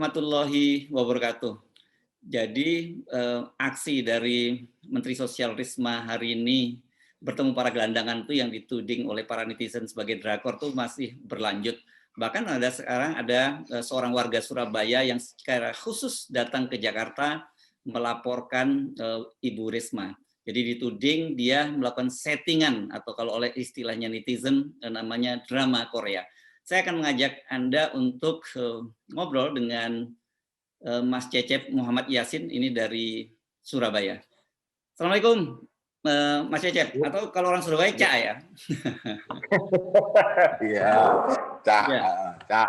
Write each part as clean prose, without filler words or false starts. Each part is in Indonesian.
warahmatullahi wabarakatuh. Jadi aksi dari Menteri Sosial Risma hari ini bertemu para gelandangan itu yang dituding oleh para netizen sebagai drakor itu masih berlanjut. Bahkan sekarang ada seorang warga Surabaya yang secara khusus datang ke Jakarta melaporkan Ibu Risma. Jadi dituding dia melakukan settingan atau kalau oleh istilahnya netizen namanya drama Korea. Saya akan mengajak Anda untuk ngobrol dengan Mas Cecep Muhammad Yasin ini dari Surabaya. Assalamualaikum Mas Cecep, atau kalau orang Surabaya Cak ya. Iya, Cak. Ya. Cak.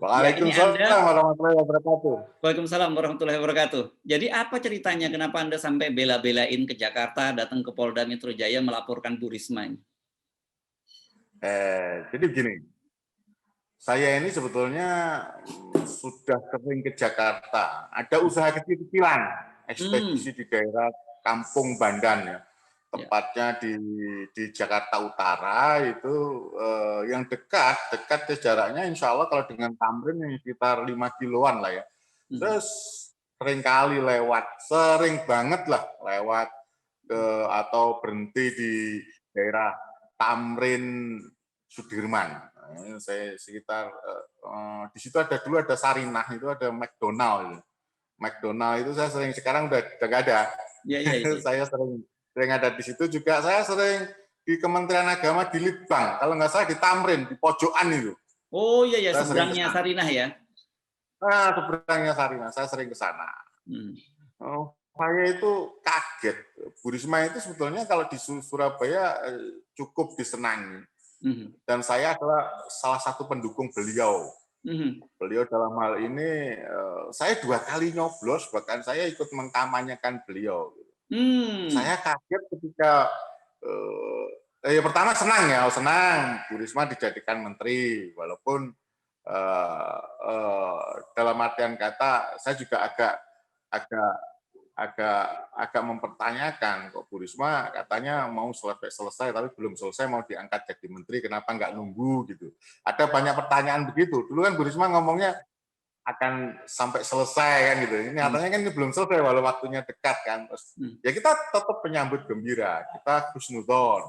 Waalaikumsalam warahmatullahi wabarakatuh. Waalaikumsalam warahmatullahi wabarakatuh. Jadi apa ceritanya kenapa Anda sampai bela-belain ke Jakarta, datang ke Polda Metro Jaya melaporkan Bu Risma ini? Jadi begini, saya ini sebetulnya sudah sering ke Jakarta. Ada usaha kecil-kecilan, ekspedisi di daerah Kampung Bandan ya. Tepatnya di Jakarta Utara itu yang dekat jaraknya insya Allah kalau dengan Tamrin yang sekitar 5 kiloan lah ya. Terus sering kali sering banget lah lewat atau berhenti di daerah Tamrin Sudirman. Saya sekitar di situ dulu ada Sarinah, itu ada McDonald. McDonald itu saya sering, sekarang udah nggak ada. Ya. Saya sering ada di situ juga. Saya sering di Kementerian Agama di Litbang, kalau nggak salah di Tamrin, di pojokan itu. Oh iya, seberangnya Sarinah ya. Nah, seberangnya Sarinah, saya sering ke sana. Saya itu kaget. Bu Risma itu sebetulnya kalau di Surabaya cukup disenangi. Dan saya adalah salah satu pendukung beliau. Beliau dalam hal ini, saya 2 kali nyoblos, bahkan saya ikut mengkampanyekan beliau. Saya kaget ketika, ya pertama senang Bu Risma dijadikan menteri, walaupun dalam artian kata saya juga agak mempertanyakan, kok Bu Risma katanya mau selesai tapi belum selesai, mau diangkat jadi menteri, kenapa nggak nunggu gitu. Ada banyak pertanyaan begitu. Dulu kan Bu Risma ngomongnya akan sampai selesai kan gitu. Ini nyatanya kan ini belum selesai walau waktunya dekat kan. Terus, ya kita tetap menyambut gembira, kita husnudon,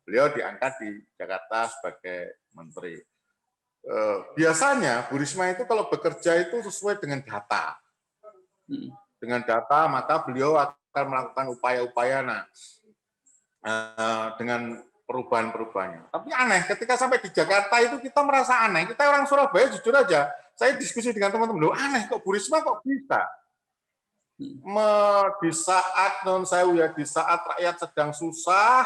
beliau diangkat di Jakarta sebagai menteri. Biasanya Bu Risma itu kalau bekerja itu sesuai dengan data. Dengan data, maka beliau akan melakukan upaya-upaya dengan perubahan-perubahannya. Tapi aneh, ketika sampai di Jakarta itu kita merasa aneh. Kita orang Surabaya jujur aja, saya diskusi dengan teman-teman, aneh kok Bu Risma kok bisa. Di saat di saat rakyat sedang susah,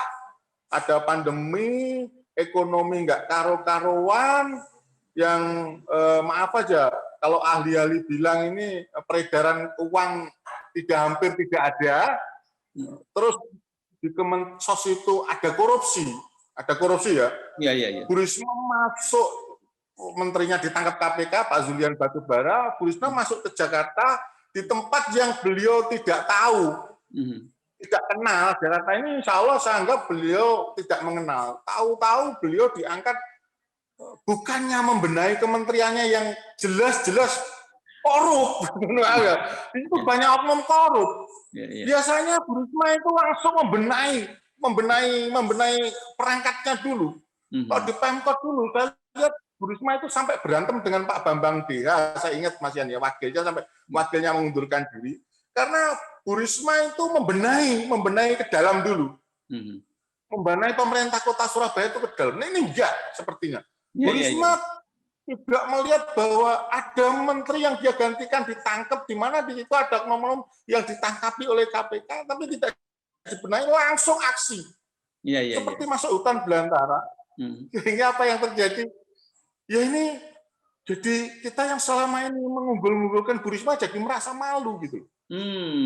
ada pandemi, ekonomi nggak karo-karuan, yang maaf aja, kalau ahli-ahli bilang ini peredaran uang hampir tidak ada, terus di Kemensos itu ada korupsi ya. Iya. Bu Risma masuk, menterinya ditangkap KPK, Pak Zulian Batubara, Bu Risma masuk ke Jakarta di tempat yang beliau tidak tahu, tidak kenal. Jakarta ini insya Allah saya anggap beliau tidak mengenal. Tahu-tahu beliau diangkat bukannya membenahi kementeriannya yang jelas-jelas korup, itu banyak oknum korup. Biasanya Bu Risma itu langsung membenahi perangkatnya dulu. Kalau di Pemkot dulu, saya lihat Bu Risma itu sampai berantem dengan Pak Bambang DH, saya ingat Mas Yan ya, wakilnya mengundurkan diri, karena Bu Risma itu membenahi ke dalam dulu. Membenahi pemerintah kota Surabaya itu ke dalam. Nah, ini enggak sepertinya. Bu Risma tidak melihat bahwa ada menteri yang dia gantikan ditangkap, di mana di situ ada oknum yang ditangkapi oleh KPK, tapi tidak dibenahi, langsung aksi. Seperti masuk hutan belantara. Sehingga apa yang terjadi? Ya ini, jadi kita yang selama ini mengunggul-unggulkan Bu Risma jadi merasa malu gitu.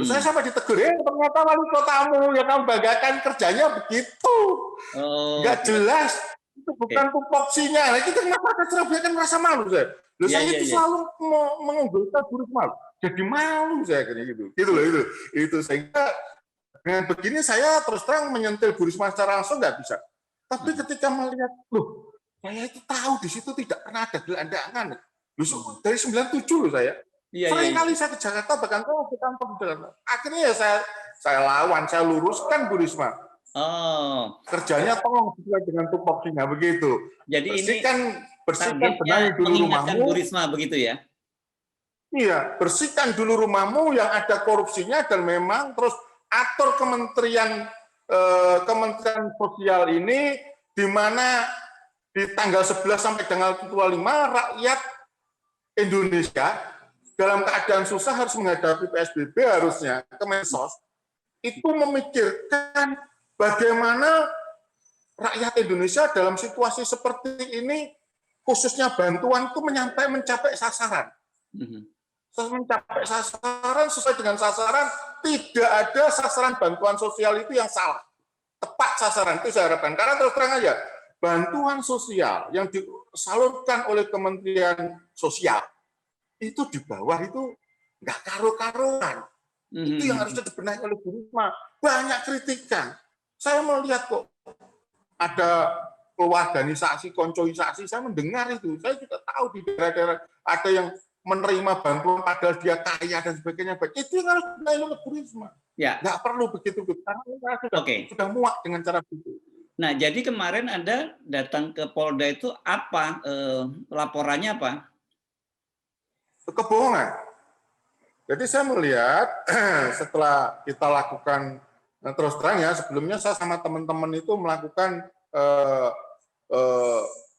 Saya sampai ditegur, ternyata wali kotamu yang kamu banggakan kerjanya begitu. Nggak jelas. Itu bukan tupoksinya. Nah, kita kenapa Surabaya kan merasa malu saya. Saya itu selalu mengunggulkan Bu Risma. Jadi malu saya kayak gitu. Itu sehingga dengan begini saya terus terang menyentil Bu Risma secara langsung nggak bisa. Tapi ketika melihat, saya itu tahu di situ tidak pernah ada gelandangan. Dari 97 loh saya. Iya, Sering iya, kali iya. saya ke Jakarta, bahkan saya ke kantor di Jakarta. Akhirnya ya saya lawan, saya luruskan Bu Risma. Oh, Kerjanya tolong sesuai dengan tupoksinya begitu. jadi ini Bersihkan benahi targetnya dulu mengingatkan Bu rumahmu. Risma begitu ya? Iya, bersihkan dulu rumahmu yang ada korupsinya dan memang terus atur Kementerian Sosial ini di mana di tanggal 11 sampai tanggal 25 rakyat Indonesia dalam keadaan susah harus menghadapi PSBB, harusnya Kemensos itu memikirkan bagaimana rakyat Indonesia dalam situasi seperti ini, khususnya bantuan itu mencapai sasaran. Mencapai sasaran sesuai dengan sasaran, tidak ada sasaran bantuan sosial itu yang salah. Tepat sasaran, itu saya harapkan. Karena terus terang aja, bantuan sosial yang disalurkan oleh Kementerian Sosial, itu di bawah itu nggak karu-karuan. Itu yang harusnya dibenahi oleh Bu Risma. Banyak kritikan. Saya melihat kok ada kewarganisasi, koncoisasi, saya mendengar itu. Saya juga tahu di daerah-daerah ada yang menerima bantuan padahal dia kaya dan sebagainya. Itu yang harus dibenahi oleh Bu Risma. Ya. Nggak perlu begitu. Karena sudah muak dengan cara begitu. Nah, jadi kemarin Anda datang ke Polda itu apa? Laporannya apa? Kebohongan. Jadi saya melihat setelah kita lakukan terus terang ya, sebelumnya saya sama teman-teman itu melakukan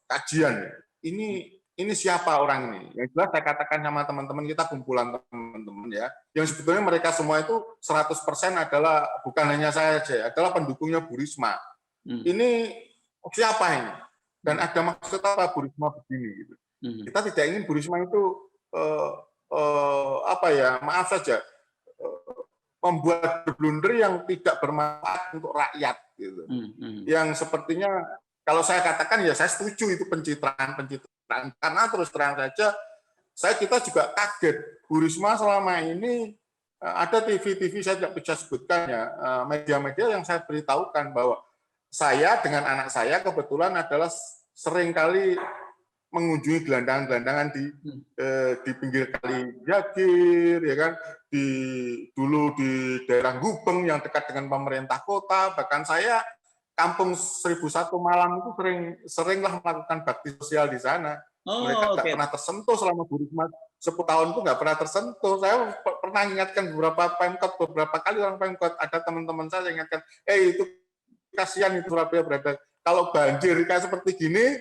kajian. Ini siapa orang ini? Yang jelas saya katakan sama teman-teman kita, kumpulan teman-teman ya, yang sebetulnya mereka semua itu 100% adalah, bukan hanya saya saja, adalah pendukungnya Bu Risma. Ini siapa ini? Dan ada maksud apa Bu Risma begini? Gitu. Kita tidak ingin Bu Risma itu maaf saja, membuat blunder yang tidak bermanfaat untuk rakyat gitu. Yang sepertinya kalau saya katakan ya saya setuju itu pencitraan karena terus terang saja kita juga kaget Bu Risma selama ini ada TV saya tidak bisa sebutkan ya, media-media yang saya beritahukan bahwa saya dengan anak saya kebetulan adalah seringkali mengunjungi gelandangan-gelandangan di pinggir kali Jagir, ya kan, dulu di daerah Gubeng yang dekat dengan pemerintah kota, bahkan saya kampung 1001 Malam itu seringlah melakukan bakti sosial di sana. Mereka tidak pernah tersentuh selama Bu Risma 10 tahun itu nggak pernah tersentuh. Saya pernah ingatkan beberapa kali orang Pemkot, ada teman-teman saya yang ingatkan, itu kasihan itu Surabaya berada kalau banjir kayak seperti gini.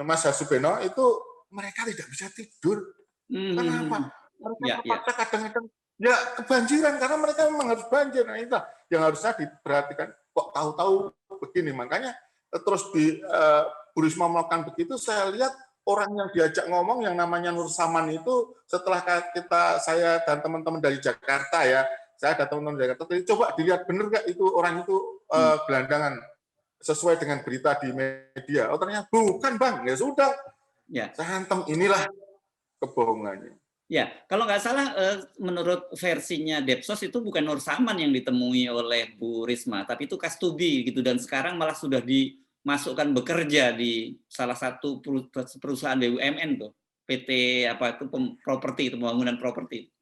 Mas Hasubeno itu mereka tidak bisa tidur. Kenapa? Mereka terpaksa kadang-kadang ya kebanjiran karena mereka memang harus banjir. Nah, itu yang harusnya diperhatikan. Kok tahu-tahu begini? Makanya terus Bu Risma melakukan begitu, saya lihat orang yang diajak ngomong yang namanya Nur Saman itu setelah saya dan teman-teman dari Jakarta ya, saya ada teman-teman dari Jakarta, coba dilihat benar nggak itu orang itu gelandangan sesuai dengan berita di media. Oh ternyata bukan Bang, ya sudah. Ya. Saya hantam, inilah kebohongannya. Ya, kalau nggak salah menurut versinya Depsos itu bukan Nur Saman yang ditemui oleh Bu Risma, tapi itu Kastubi gitu, dan sekarang malah sudah dimasukkan bekerja di salah satu perusahaan BUMN tuh, PT apa itu properti, itu pembangunan properti.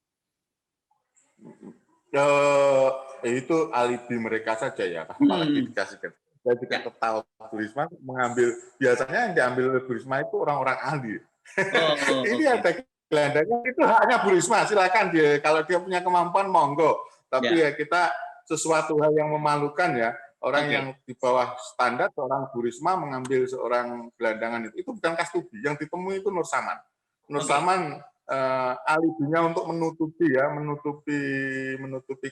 Itu alibi mereka saja ya, apalagi dikasihkan. Saya juga ketahui Bu Risma mengambil, biasanya yang diambil oleh Bu Risma itu orang-orang ahli. Ini ada gelandangan, itu haknya Bu Risma, silakan dia, kalau dia punya kemampuan monggo. Tapi ya kita sesuatu hal yang memalukan ya, orang yang di bawah standar seorang Bu Risma mengambil seorang gelandangan itu bukan Kastubi, yang ditemui itu Nur Saman. Nur Saman alibinya untuk menutupi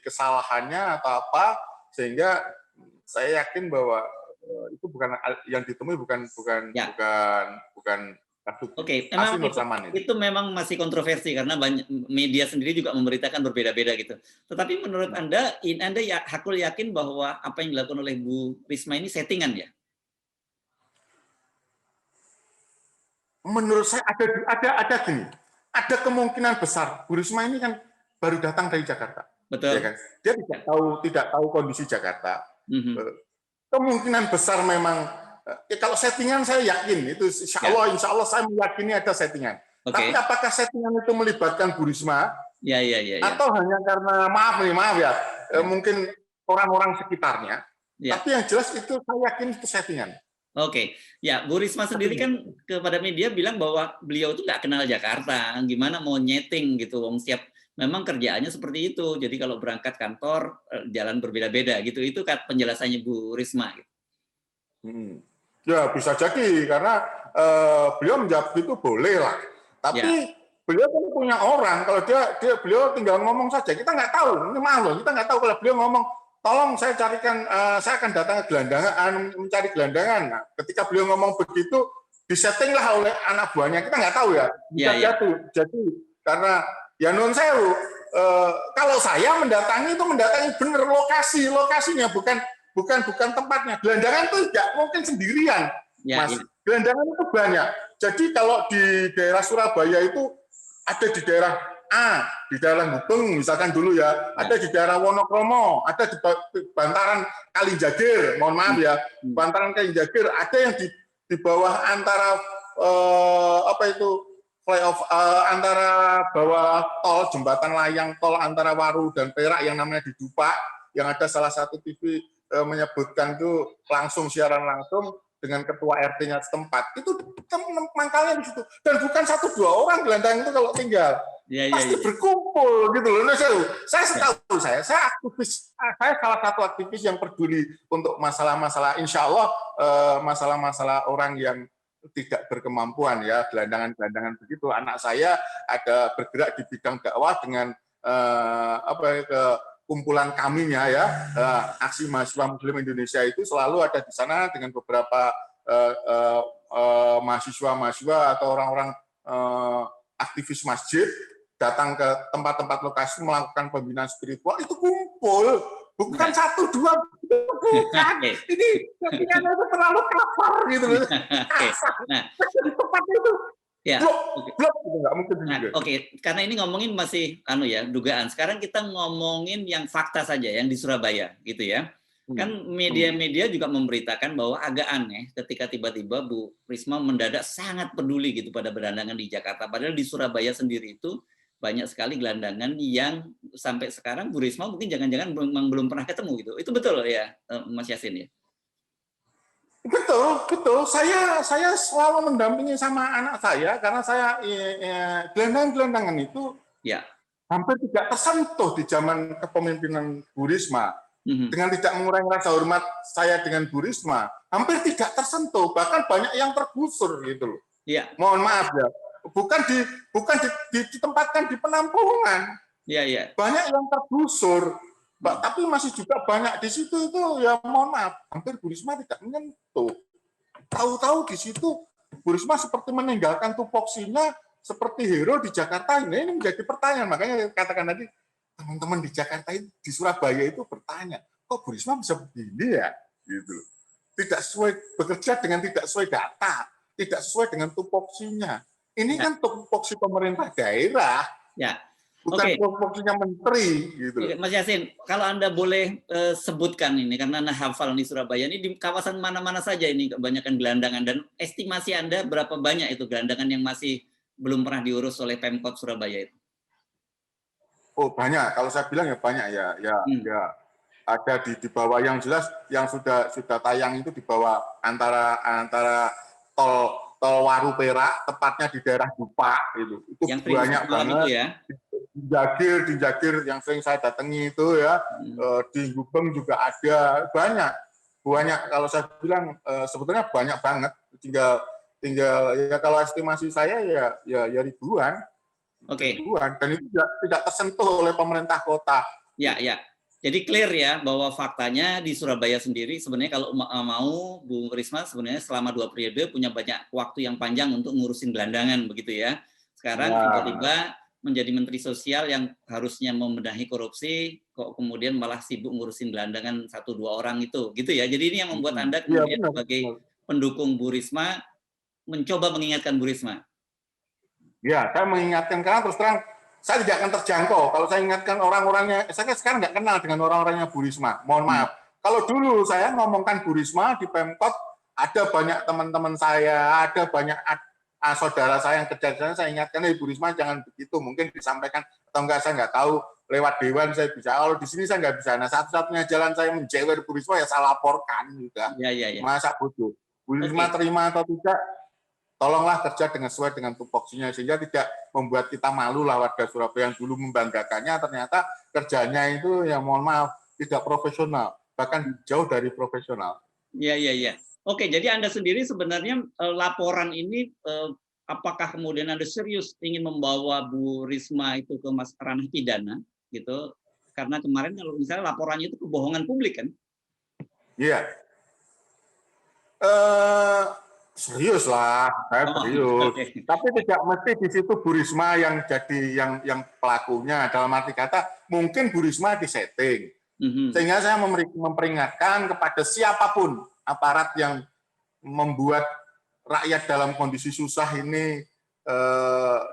kesalahannya atau apa, sehingga saya yakin bahwa itu bukan yang ditemui bukan Oke, memang itu memang masih kontroversi karena banyak media sendiri juga memberitakan berbeda-beda gitu. Tetapi menurut Anda hakul yakin bahwa apa yang dilakukan oleh Bu Risma ini settingan ya? Menurut saya ada gini, ada kemungkinan besar Bu Risma ini kan baru datang dari Jakarta. Betul. Ya kan? Dia tidak tahu kondisi Jakarta. Kemungkinan besar memang kalau settingan saya yakin itu insya Allah saya meyakini ada settingan. Tapi apakah settingan itu melibatkan Bu Risma? Ya. Atau hanya karena maaf ya, mungkin orang-orang sekitarnya. Ya. Tapi yang jelas itu saya yakin itu settingan. Oke, ya Bu Risma sendiri kan kepada media bilang bahwa beliau itu nggak kenal Jakarta, gimana mau nyeting gitu, wong siap memang kerjaannya seperti itu. Jadi kalau berangkat kantor jalan berbeda-beda gitu, itu kan penjelasannya Bu Risma. Gitu. Ya bisa jadi karena beliau menjawab itu boleh lah. Tapi beliau kan punya orang, kalau beliau tinggal ngomong saja, kita nggak tahu. Ini maaf loh, kita nggak tahu kalau beliau ngomong. Tolong saya carikan, saya akan datang ke gelandangan, mencari gelandangan. Nah, ketika beliau ngomong begitu, disettinglah oleh anak buahnya. Kita nggak tahu ya. Bisa jadi karena ya non sewu. Kalau saya mendatangi itu mendatangi benar lokasinya bukan tempatnya. Gelandangan itu tidak mungkin sendirian, Mas. Gelandangan itu banyak. Jadi kalau di daerah Surabaya itu ada di daerah A, di daerah Gubeng misalkan dulu ya, ada di daerah Wonokromo, ada di bantaran Kalijagir, mohon maaf ya, bantaran Kalijagir, ada yang di bawah antara antara bawah tol, jembatan layang tol antara Waru dan Perak yang namanya di Dupak, yang ada salah satu TV menyebutkan itu langsung siaran langsung dengan ketua RT-nya setempat. Itu mangkalnya di situ. Dan bukan 1-2 orang gelandang itu kalau tinggal. Pasti berkumpul gitu loh. Saya setahu saya aktivis, saya salah satu aktivis yang peduli untuk masalah-masalah, insya Allah masalah-masalah orang yang tidak berkemampuan ya, gelandangan-gelandangan begitu. Anak saya ada bergerak di bidang dakwah dengan kumpulan kaminya ya, aksi mahasiswa Muslim Indonesia itu selalu ada di sana dengan beberapa mahasiswa atau orang-orang aktivis masjid datang ke tempat-tempat lokasi melakukan pembinaan spiritual, itu kumpul, bukan 1-2, bukan. Ini itu terlalu kasar gitu loh. Nah, di tempat itu blok gitu, nggak mungkin. Oke, karena ini ngomongin masih dugaan. Sekarang kita ngomongin yang fakta saja, yang di Surabaya gitu ya. Kan media-media juga memberitakan bahwa agak aneh ketika tiba-tiba Bu Risma mendadak sangat peduli gitu pada gelandangan di Jakarta. Padahal di Surabaya sendiri itu banyak sekali gelandangan yang sampai sekarang Bu Risma mungkin jangan-jangan memang belum pernah ketemu gitu. Itu betul ya, Mas Yasin ya? Betul. Saya selalu mendampingi sama anak saya karena saya gelandangan itu hampir tidak tersentuh di zaman kepemimpinan Bu Risma. Dengan tidak mengurangi rasa hormat saya dengan Bu Risma, hampir tidak tersentuh, bahkan banyak yang tergusur gitu loh. Mohon maaf ya. Bukan ditempatkan di penampungan. Banyak yang tergusur, tapi masih juga banyak di situ itu ya mohon maaf, hampir Bu Risma tidak menyentuh. Tahu-tahu di situ Bu Risma seperti meninggalkan tupoksinya seperti hero di Jakarta. Ini menjadi pertanyaan, makanya katakan tadi teman-teman di Jakarta itu, di Surabaya itu bertanya, kok Bu Risma bisa begini ya? Gitu. Tidak sesuai, bekerja dengan tidak sesuai data, tidak sesuai dengan tupoksinya. Ini kan tupoksi pemerintah daerah, bukan tupoksinya menteri. Gitu. Mas Yasin, kalau Anda boleh sebutkan ini, karena Anda hafal di Surabaya, ini di kawasan mana-mana saja ini kebanyakan gelandangan, dan estimasi Anda berapa banyak itu gelandangan yang masih belum pernah diurus oleh Pemkot Surabaya itu? Oh banyak, kalau saya bilang ya banyak ya ada di bawah, yang jelas yang sudah tayang itu di bawah antara tol Waru Perak, tepatnya di daerah Dupak itu yang banyak banget itu ya. Di Jagir yang sering saya datangi itu ya, di Gubeng juga ada, banyak kalau saya bilang sebetulnya banyak banget, tinggal ya kalau estimasi saya ya ribuan. Dan itu tidak tersentuh oleh pemerintah kota. Jadi clear ya bahwa faktanya di Surabaya sendiri sebenarnya kalau mau Bu Risma sebenarnya selama 2 periode punya banyak waktu yang panjang untuk ngurusin gelandangan begitu ya. Sekarang tiba-tiba menjadi Menteri Sosial yang harusnya membenahi korupsi, kok kemudian malah sibuk ngurusin gelandangan 1-2 orang itu, gitu ya. Jadi ini yang membuat Anda kemudian sebagai pendukung Bu Risma mencoba mengingatkan Bu Risma. Ya, saya mengingatkan karena terus terang saya tidak akan terjangkau kalau saya ingatkan orang-orangnya. Saya sekarang nggak kenal dengan orang-orangnya Bu Risma. Mohon maaf. Kalau dulu saya ngomongkan Bu Risma di Pemkot, ada banyak teman-teman saya, ada banyak saudara saya yang kerja di sana, saya ingatkan, Bu Risma jangan begitu, mungkin disampaikan atau enggak saya nggak tahu, lewat dewan saya bisa, kalau di sini saya nggak bisa. Nah, satu-satunya jalan saya menjewer Bu Risma ya saya laporkan juga. Masa bodoh. Bu Risma terima atau tidak, tolonglah kerja sesuai dengan tupoksinya, sehingga tidak membuat kita malu lah warga Surabaya yang dulu membanggakannya, ternyata kerjanya itu ya mohon maaf tidak profesional, bahkan jauh dari profesional. Iya. Oke, jadi Anda sendiri sebenarnya laporan ini apakah kemudian Anda serius ingin membawa Bu Risma itu ke ranah pidana gitu? Karena kemarin kalau misalnya laporannya itu kebohongan publik kan? Iya. Serius lah, saya serius. Tapi tidak mesti di situ Bu Risma yang jadi yang pelakunya. Dalam arti kata, mungkin Bu Risma disetting. Sehingga saya memperingatkan kepada siapapun aparat yang membuat rakyat dalam kondisi susah ini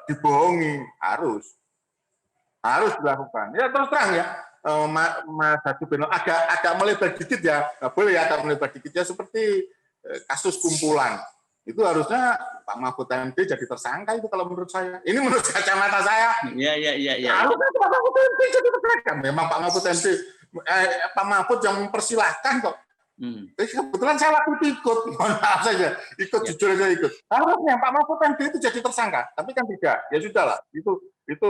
dibohongi, harus dilakukan. Ya terus terang ya, Mas Hadi Beno agak melebar dikit ya, nggak boleh ya agak melebar dikit ya, seperti kasus kumpulan. Itu harusnya Pak Mahfud MD jadi tersangka itu kalau menurut saya. Ini menurut kacamata saya. Iya. Harusnya Pak Mahfud MD jadi tersangka. Memang Pak Mahfud MD, Pak Mahfud yang mempersilahkan kok. Kebetulan saya waktu itu ikut, mohon maaf saja, jujur aja ikut. Harusnya Pak Mahfud MD itu jadi tersangka, tapi kan tidak. Ya sudahlah, itu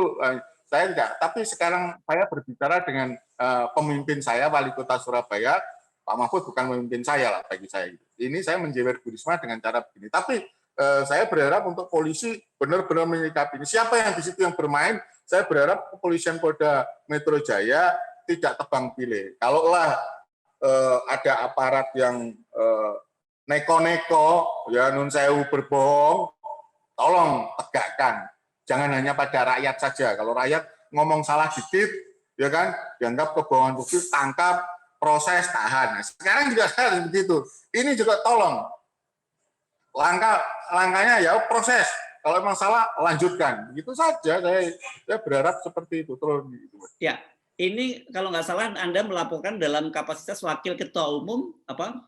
saya tidak. Tapi sekarang saya berbicara dengan pemimpin saya, Wali Kota Surabaya. Pak Mahfud bukan pemimpin saya lah bagi saya. Ini saya menjewer Bu Risma dengan cara begini. Tapi saya berharap untuk polisi benar-benar menyikapi ini. Siapa yang di situ yang bermain, saya berharap kepolisian Polda Metro Jaya tidak tebang pilih. Kalaulah ada aparat yang neko-neko, ya nun sewu berbohong, tolong tegakkan. Jangan hanya pada rakyat saja. Kalau rakyat ngomong salah dikit, ya kan, dianggap kebohongan publik, tangkap, proses, tahan. Nah, sekarang juga harus begitu. Ini juga tolong. Langkahnya ya proses. Kalau memang salah, lanjutkan. Begitu saja. Saya berharap seperti itu. Terus. Ya. Ini kalau nggak salah Anda melaporkan dalam kapasitas Wakil Ketua Umum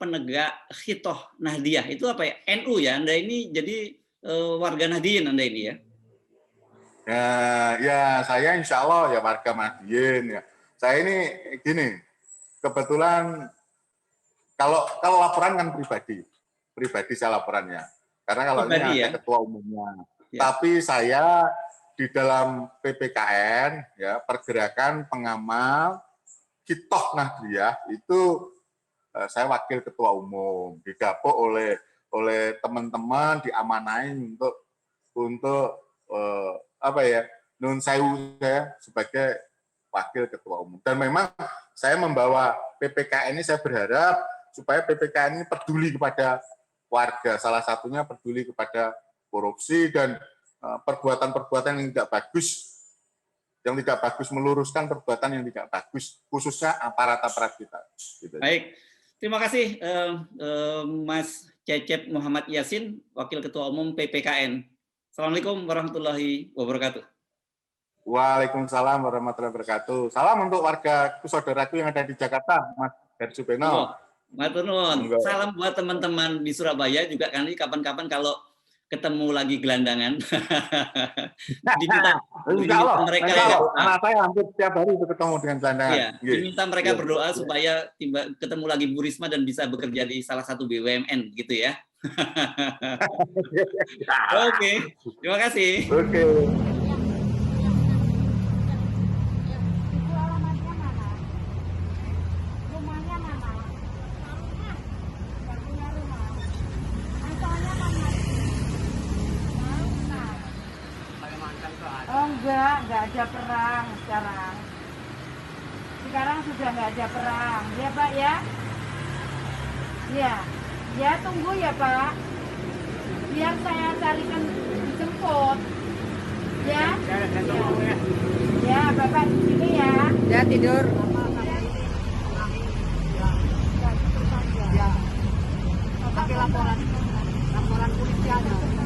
penegak Khitoh Nahdiyah. Itu apa ya? NU ya? Anda ini jadi warga Nahdien Anda ini ya? Ya saya insya Allah ya warga Nahdien ya. Saya ini gini, kebetulan kalau laporan kan pribadi saya laporannya. Karena kalau ini ada ketua umumnya. Ya. Tapi saya di dalam PPKN, ya, Pergerakan Pengamal Khitoh Nahdiyah, itu saya wakil ketua umum, didapuk oleh teman-teman, diamanain untuk nun sewu saya sebagai wakil ketua umum. Dan memang saya membawa PPKN ini, saya berharap supaya PPKN ini peduli kepada warga, salah satunya peduli kepada korupsi dan perbuatan-perbuatan yang tidak bagus, meluruskan perbuatan yang tidak bagus, khususnya aparat-aparat kita. Gitu. Baik, terima kasih Mas Cecep Muhammad Yasin, Wakil Ketua Umum PPKN. Assalamualaikum warahmatullahi wabarakatuh. Waalaikumsalam warahmatullahi wabarakatuh. Salam untuk warga saudaraku yang ada di Jakarta, Mas Hadi Beno. Matur nuwun. Salam buat teman-teman di Surabaya juga, kan kapan-kapan kalau ketemu lagi gelandangan. diminta mereka ya. Anak saya hampir setiap hari itu ketemu dengan gelandangan. Iya, diminta mereka berdoa supaya ketemu lagi Bu Risma dan bisa bekerja di salah satu BUMN gitu ya. Oke, terima kasih. Oke. Enggak ada perang sekarang. Sekarang sudah nggak ada perang, ya Pak ya? Ya tunggu ya Pak. Biar saya carikan dijemput. Ya? Ya Bapak di sini ya. Ya tidur. Ya. Pakai laporan polisi aja.